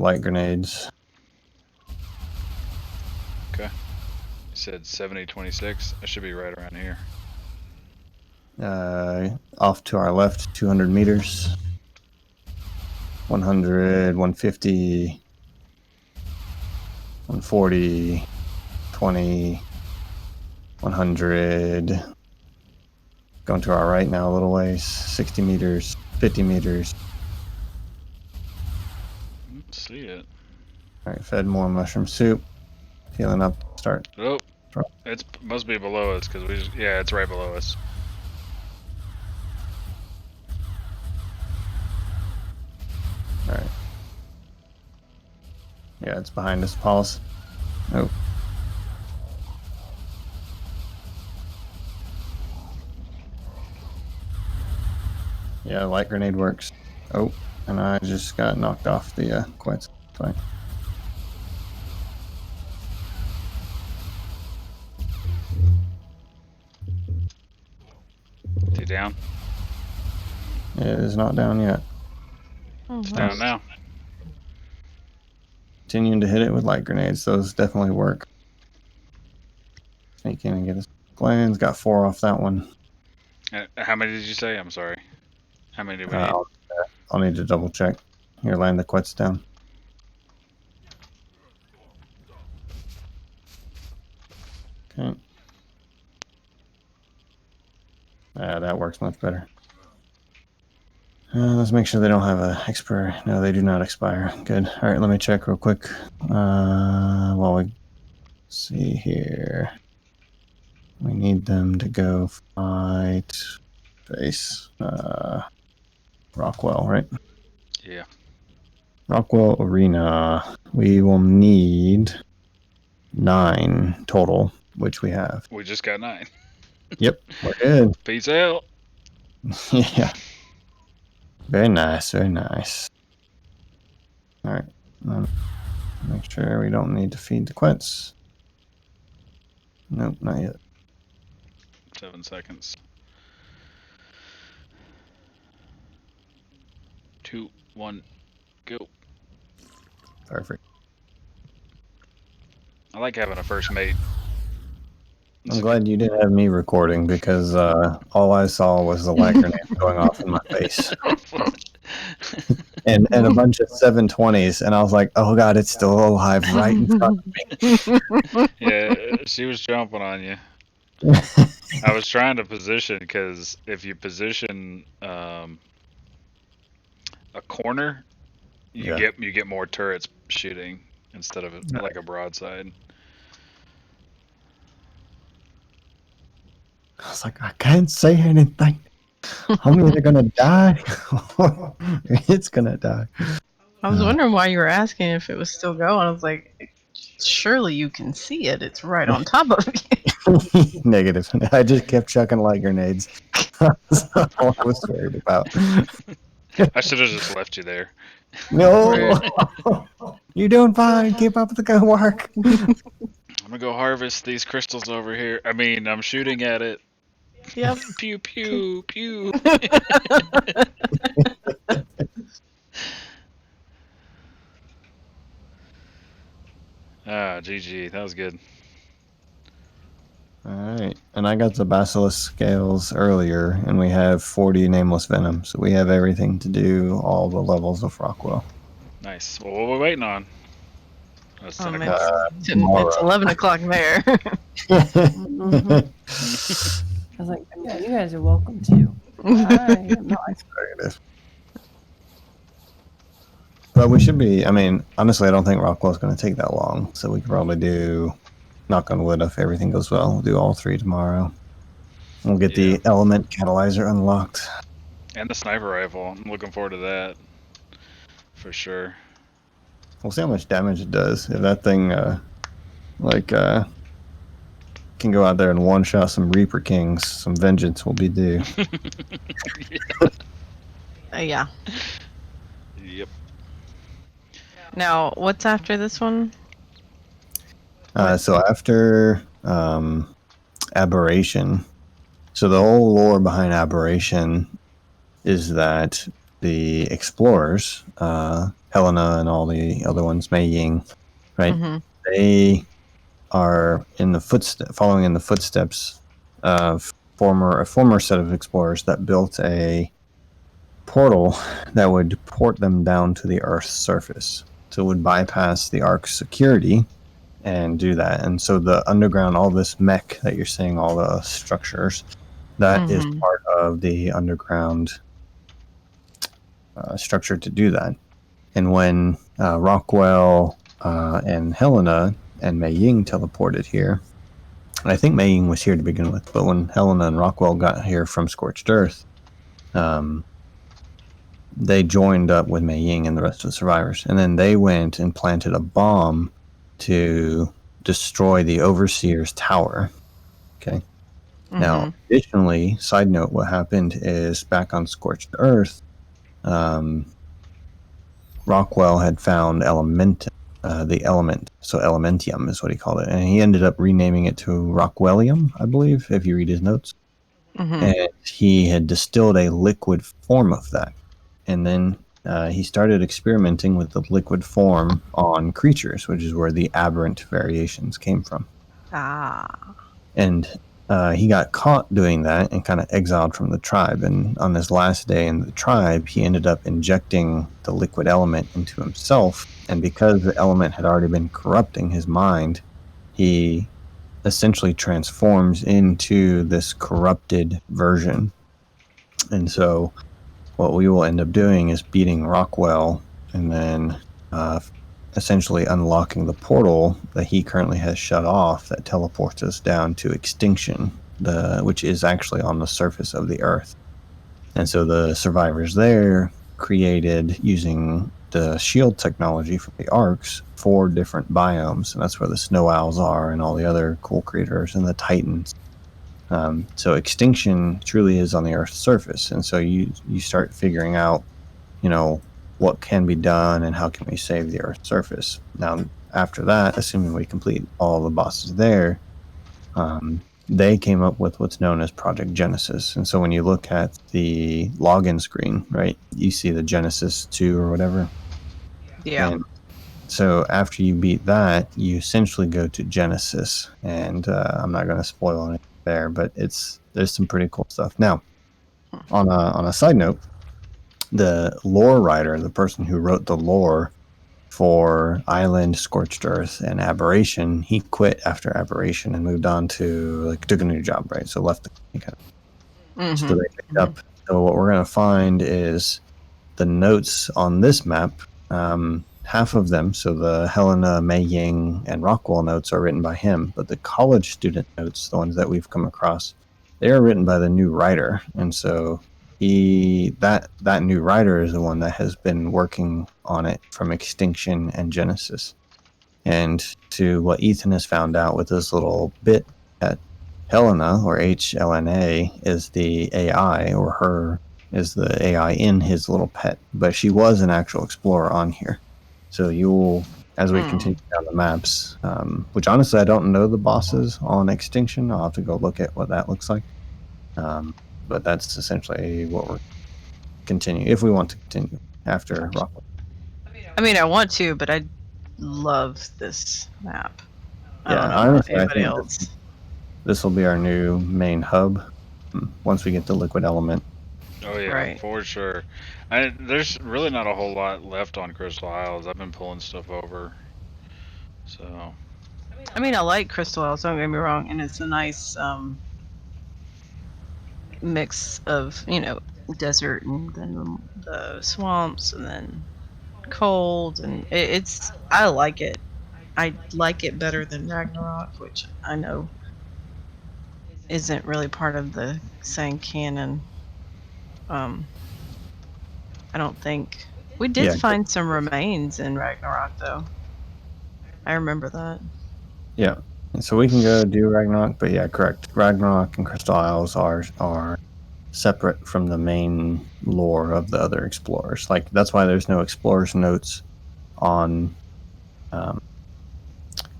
light grenades. Okay. You said 70-26. I should be right around here. Off to our left, 200 meters. 100, 150, 140, 20, 100. Going to our right now a little ways. 60 meters, 50 meters. See it. All right, fed more mushroom soup. Healing up. Start. Oh, it must be below us because yeah, it's right below us. All right. Yeah, it's behind us, Paul's. Oh. Yeah, light grenade works. Oh, and I just got knocked off the quits. Fine. Is he down? It is not down yet. It's down now. Continuing to hit it with light grenades. Those definitely work. Sneak in and get his plans. Got 4 off that one. How many did you say? I'm sorry. How many did we need? I'll need to double check. Here, land the quits down. Okay. That works much better. Let's make sure they don't have a expire. No, they do not expire. Good. All right, let me check real quick. While we see here, we need them to go fight face Rockwell, right? Yeah. Rockwell Arena. We will need 9 total, which we have. We just got 9. Yep, we're good. Peace out. Yeah. Very nice, very nice. All right. Make sure we don't need to feed the quits. Nope, not yet. 7 seconds. 2, 1, go. Perfect. I like having a first mate. I'm glad you didn't have me recording because all I saw was the light grenade going off in my face. and a bunch of 720s, and I was like, oh god, it's still alive right in front of me. Yeah, she was jumping on you. I was trying to position because if you position a corner, you get more turrets shooting instead of like a broadside. I was like, I can't say anything. I'm either gonna die or it's gonna die. I was wondering why you were asking if it was still going. I was like, surely you can see it. It's right on top of you. Negative. I just kept chucking light grenades. That's all I was worried about. I should have just left you there. No, you're doing fine. Keep up the good work. I'm gonna go harvest these crystals over here. I mean, I'm shooting at it. Yep. Pew pew pew. GG. That was good. Alright, and I got the basilisk scales earlier, and we have 40 nameless venom, so we have everything to do all the levels of Rockwell. Nice. Well, what are we waiting on? It's 10 it's 11 o'clock there. I was like, yeah, you guys are welcome too. I am not. But we should be, I mean, honestly, I don't think Rockwell's going to take that long, so we could probably do, knock on wood, if everything goes well, we'll do all 3 tomorrow. We'll get the element catalyzer unlocked. And the sniper rifle. I'm looking forward to that. For sure. We'll see how much damage it does. If that thing, can go out there and one-shot some Reaper Kings, some vengeance will be due. Yeah. Yep. Now, what's after this one? So after Aberration, so the whole lore behind Aberration is that the explorers Helena and all the other ones, Mei Ying, right? Mm-hmm. They are following in the footsteps of a former set of explorers that built a portal that would port them down to the Earth's surface. So it would bypass the Ark's security and do that. And so the underground, all this mech that you're seeing, all the structures, that is Mhm. part of the underground structure to do that. And when Rockwell and Helena and Mei Ying teleported here, I think Mei Ying was here to begin with, but when Helena and Rockwell got here from Scorched Earth, they joined up with Mei Ying and the rest of the survivors. And then they went and planted a bomb to destroy the Overseer's tower. Okay. Now, Mhm. additionally, side note, what happened is back on Scorched Earth, Rockwell had found the element. So elementium is what he called it. And he ended up renaming it to Rockwellium, I believe, if you read his notes. Mhm. And he had distilled a liquid form of that. And then he started experimenting with the liquid form on creatures, which is where the aberrant variations came from. Ah. And he got caught doing that and kind of exiled from the tribe. And on his last day in the tribe, he ended up injecting the liquid element into himself. And because the element had already been corrupting his mind, he essentially transforms into this corrupted version. And so what we will end up doing is beating Rockwell and then essentially unlocking the portal that he currently has shut off that teleports us down to extinction, which is actually on the surface of the Earth. And so the survivors there created, using the shield technology from the Arks, 4 different biomes, and that's where the snow owls are and all the other cool creatures and the titans. So extinction truly is on the Earth's surface, and so you start figuring out, what can be done and how can we save the Earth's surface. Now, after that, assuming we complete all the bosses there, they came up with what's known as Project Genesis. And so when you look at the login screen, right, you see the Genesis 2 or whatever. Yeah. And so after you beat that, you essentially go to Genesis, and I'm not going to spoil anything there, but there's some pretty cool stuff. Now, on a side note, the lore writer, the person who wrote the lore for Island, Scorched Earth, and Aberration, he quit after Aberration and moved on to took a new job, right? So left the company. So Mhm. they picked up. So what we're going to find is the notes on this map. Half of them, so the Helena, Mei Ying, and Rockwell notes are written by him, but the college student notes, the ones that we've come across, they are written by the new writer. And so that new writer is the one that has been working on it from Extinction and Genesis. And to what Ethan has found out with this little bit, that Helena, or HLNA, is the AI, or her is the AI in his little pet, but she was an actual explorer on here. So you'll, as we continue down the maps, which honestly I don't know the bosses on Extinction. I'll have to go look at what that looks like. But that's essentially what we're continue if we want to continue after Rockwood. I mean, I want to, but I love this map. I Yeah, don't know about honestly, I anybody think else. this will be our new main hub once we get the liquid element. Oh yeah, Right. for sure. There's really not a whole lot left on Crystal Isles. I've been pulling stuff over. So I mean, I like Crystal Isles, don't get me wrong, and it's a nice mix of, desert and then the swamps and then cold, and I like it. I like it better than Ragnarok, which I know isn't really part of the same canon. Um, I don't think we did Yeah, find some remains in Ragnarok, though. I remember that. yeah. So we can go do Ragnarok, but yeah, correct. Ragnarok and Crystal Isles are separate from the main lore of the other explorers. Like that's why there's no explorers notes on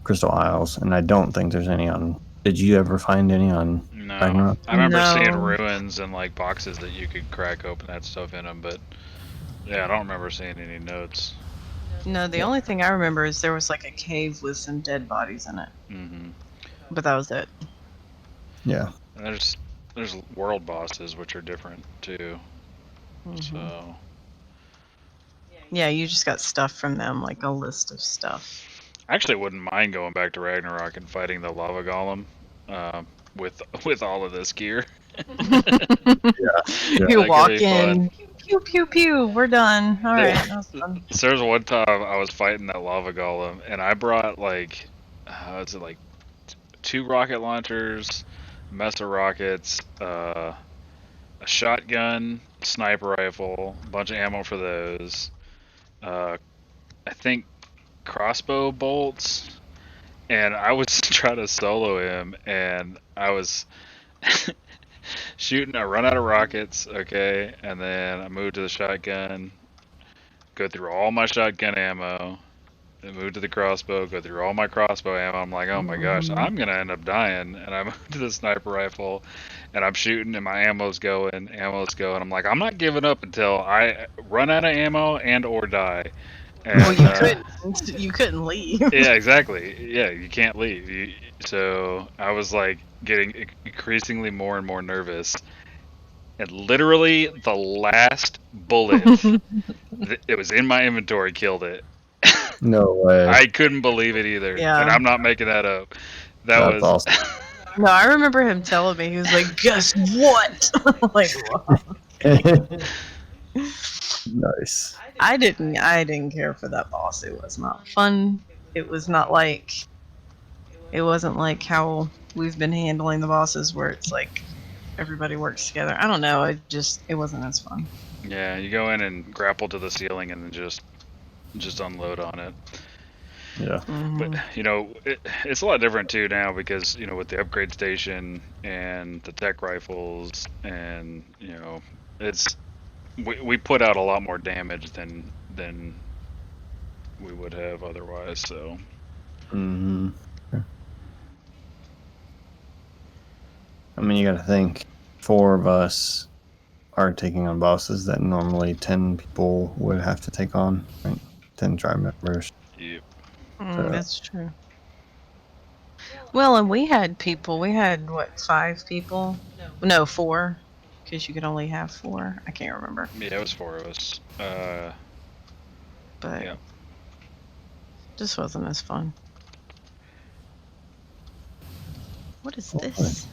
Crystal Isles, and I don't think there's any on. Did you ever find any on no, Ragnarok? I remember seeing No. ruins and like boxes that you could crack open that stuff in them, but yeah, I don't remember seeing any notes. No, the only thing I remember is there was like a cave with some dead bodies in it, Mm-hmm. but that was it. Yeah. And there's world bosses which are different too. So Yeah, you just got stuff from them, like a list of stuff. I actually wouldn't mind going back to Ragnarok and fighting the lava golem with all of this gear. You That could walk be fun. in, pew pew pew, we're done. All right, that was fun. So there's one time I was fighting that lava golem, and I brought like, was it like 2 rocket launchers, a mess of rockets, a shotgun, sniper rifle, a bunch of ammo for those. I think crossbow bolts, and I was trying to solo him, and I was shooting. I run out of rockets, okay, and then I move to the shotgun, go through all my shotgun ammo, then move to the crossbow, go through all my crossbow ammo. I'm like, oh my gosh, I'm gonna end up dying. And I move to the sniper rifle, and I'm shooting, and my ammo's going. I'm like, I'm not giving up until I run out of ammo and or die. And, Well, you couldn't leave. yeah, exactly. Yeah, you can't leave. So I was like getting increasingly more and more nervous. And literally the last bullet, it was in my inventory, killed it. No way. I couldn't believe it either. Yeah. And I'm not making that up. That That's was awesome. No, I remember him telling me, he was like, guess what? Like, what? Nice. I didn't care for that boss. It was not fun. It was not like, it wasn't like how we've been handling the bosses where it's like everybody works together. I don't know. It wasn't as fun. Yeah, you go in and grapple to the ceiling and then just unload on it. Yeah. But it's a lot different too now because with the upgrade station and the tech rifles, and it's we put out a lot more damage than we would have otherwise. So Mm-hmm. I mean, you got to think 4 of us are taking on bosses that normally 10 people would have to take on, right? 10 tribe members. yep. That's true. Well, and we had people. We had what, 5 people? No, 4, because you could only have 4. I can't remember. Yeah, it was 4 of us. But yeah. just wasn't as fun. What is this?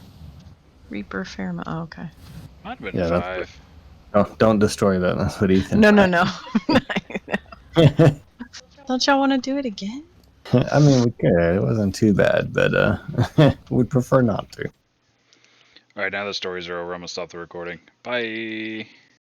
Reaper Fairmont. Oh, okay. Might have been Yeah, 5. Oh, don't destroy that. That's what Ethan. No. Don't y'all want to do it again? I mean, we could. It wasn't too bad, but we'd prefer not to. All right, now the stories are over. I'm gonna stop the recording. Bye.